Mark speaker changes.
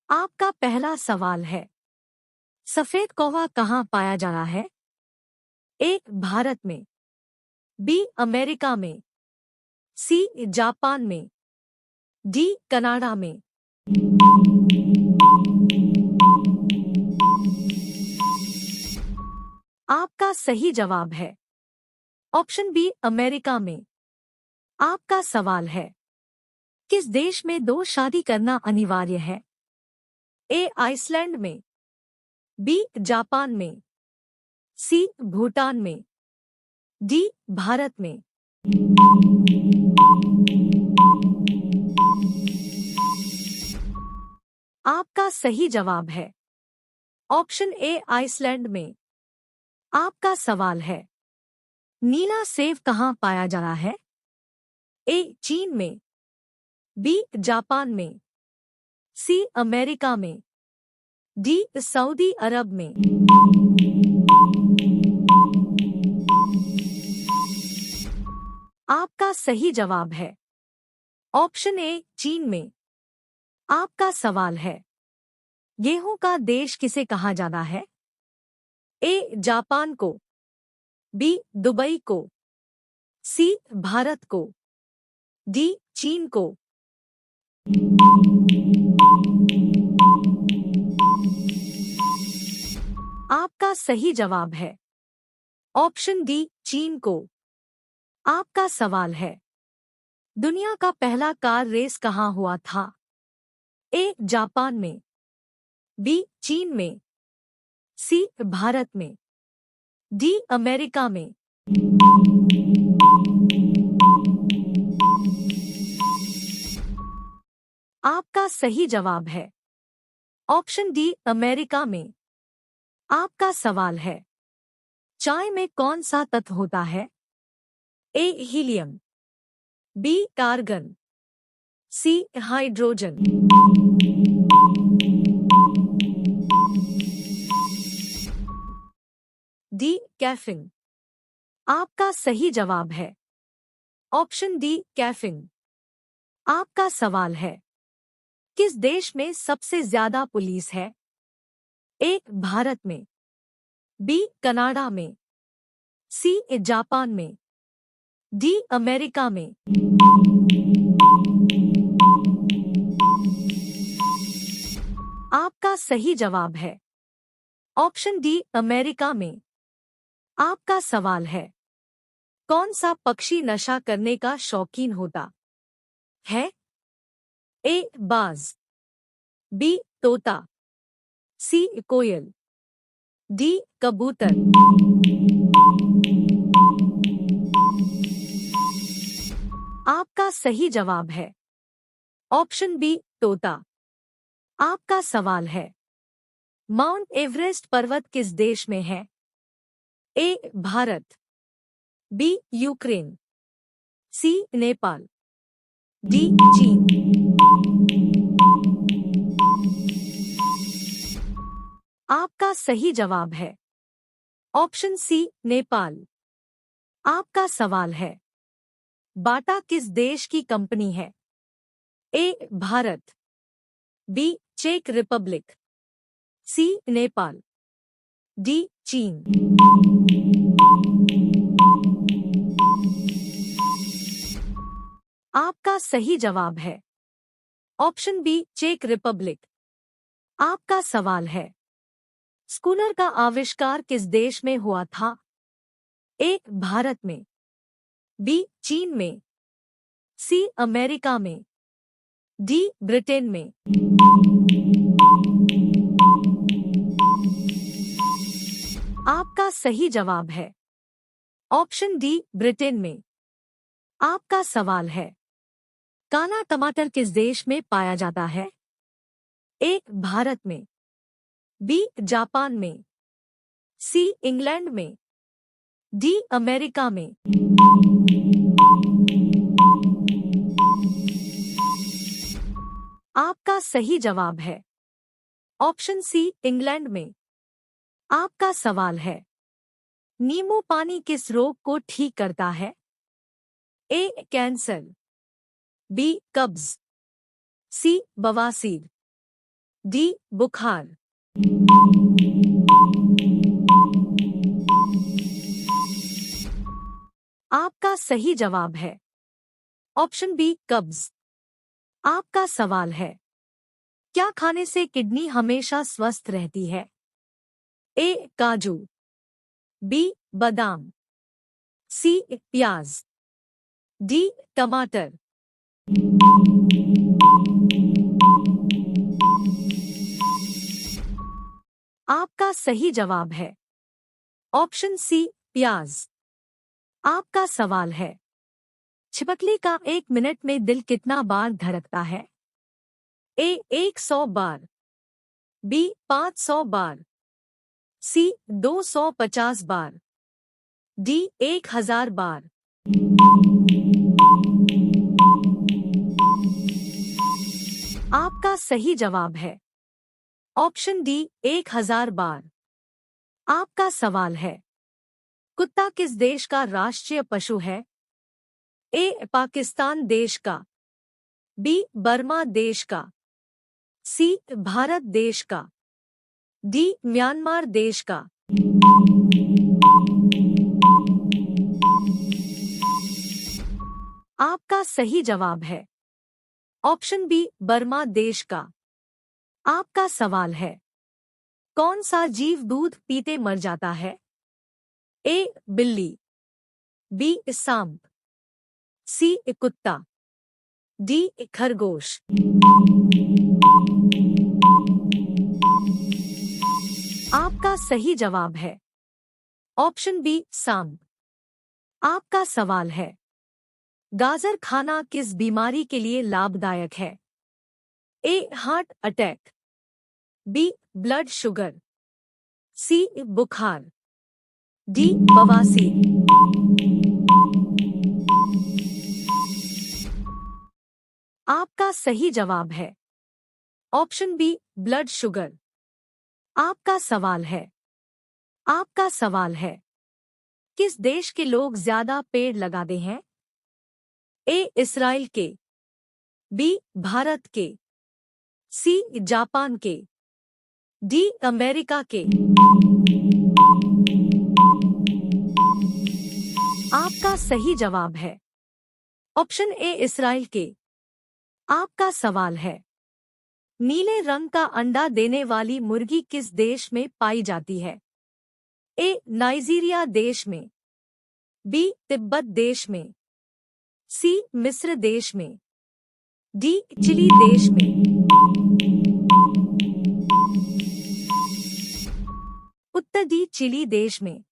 Speaker 1: आपका पहला सवाल है, सफेद कौवा कहाँ पाया जाता है? ए. भारत में, बी. अमेरिका में, सी. जापान में, डी. कनाडा में। आपका सही जवाब है ऑप्शन बी, अमेरिका में। आपका सवाल है, किस देश में दो शादी करना अनिवार्य है? ए. आइसलैंड में, बी. जापान में, सी. भूटान में, डी. भारत में। आपका सही जवाब है ऑप्शन ए, आइसलैंड में। आपका सवाल है, नीला सेब कहाँ पाया जाता है? ए. चीन में, बी. जापान में, सी. अमेरिका में, डी. सऊदी अरब में। आपका सही जवाब है ऑप्शन ए, चीन में। आपका सवाल है, गेहूं का देश किसे कहा जाता है? ए. जापान को, बी. दुबई को, सी. भारत को, डी. चीन को। आपका सही जवाब है ऑप्शन डी, चीन को। आपका सवाल है, दुनिया का पहला कार रेस कहाँ हुआ था? ए. जापान में, बी. चीन में, सी. भारत में, डी. अमेरिका में। आपका सही जवाब है ऑप्शन डी, अमेरिका में। आपका सवाल है, चाय में कौन सा तत्व होता है? ए. Helium, B. कार्गन, सी. हाइड्रोजन। डी. कैफीन। आपका सही जवाब है ऑप्शन डी, कैफीन। आपका सवाल है, किस देश में सबसे ज्यादा पुलिस है? ए. भारत में, बी. कनाडा में, सी. जापान में, डी. अमेरिका में। आपका सही जवाब है ऑप्शन डी, अमेरिका में। आपका सवाल है, कौन सा पक्षी नशा करने का शौकीन होता है? ए. बाज, बी. तोता, सी. कोयल, डी. कबूतर। आपका सही जवाब है ऑप्शन बी, तोता। आपका सवाल है, माउंट एवरेस्ट पर्वत किस देश में है? ए. भारत, बी. यूक्रेन, सी. नेपाल, डी. चीन। आपका सही जवाब है ऑप्शन सी, नेपाल। आपका सवाल है, बाटा किस देश की कंपनी है? ए. भारत, बी. चेक रिपब्लिक, सी. नेपाल, डी. चीन। आपका सही जवाब है ऑप्शन बी, चेक रिपब्लिक। आपका सवाल है, स्कूनर का आविष्कार किस देश में हुआ था? ए. भारत में, बी. चीन में, सी. अमेरिका में, डी. ब्रिटेन में। आपका सही जवाब है ऑप्शन डी, ब्रिटेन में। आपका सवाल है, काला टमाटर किस देश में पाया जाता है? ए. भारत में, बी. जापान में, सी. इंग्लैंड में, डी. अमेरिका में। आपका सही जवाब है ऑप्शन सी, इंग्लैंड में। आपका सवाल है, नींबू पानी किस रोग को ठीक करता है? ए. Cancer, B. कब्ज, सी. बवासीर, डी बुखार। आपका सही जवाब है ऑप्शन बी कब्ज। आपका सवाल है, क्या खाने से किडनी हमेशा स्वस्थ रहती है? ए काजू, बी बादाम, सी प्याज, डी टमाटर। आपका सही जवाब है ऑप्शन सी प्याज। आपका सवाल है, छिपकली का 1 मिनट में दिल कितना बार धड़कता है? ए 100 बार, बी 500 बार, सी 250 बार, डी 1000 बार। आपका सही जवाब है ऑप्शन डी 1000 बार। आपका सवाल है, कुत्ता किस देश का राष्ट्रीय पशु है? ए पाकिस्तान देश का, बी बर्मा देश का, सी भारत देश का, डी म्यांमार देश का। आपका सही जवाब है ऑप्शन बी बर्मा देश का। आपका सवाल है, कौन सा जीव दूध पीते मर जाता है? ए बिल्ली, बी सांप, सी कुत्ता, डी खरगोश। आपका सही जवाब है ऑप्शन बी सांप। आपका सवाल है, गाजर खाना किस बीमारी के लिए लाभदायक है? A heart attack, B blood sugar, C बुखार, डी बवासीर। आपका सही जवाब है ऑप्शन बी ब्लड शुगर। आपका सवाल है, किस देश के लोग ज्यादा पेड़ लगाते हैं? ए इस्राइल के, बी भारत के, सी जापान के, डी अमेरिका के। आपका सही जवाब है ऑप्शन ए इस्राइल के। आपका सवाल है, नीले रंग का अंडा देने वाली मुर्गी किस देश में पाई जाती है? ए नाइजीरिया देश में, बी तिब्बत देश में, सी मिस्र देश में, डी चिली देश में। उत्तर डी चिली देश में।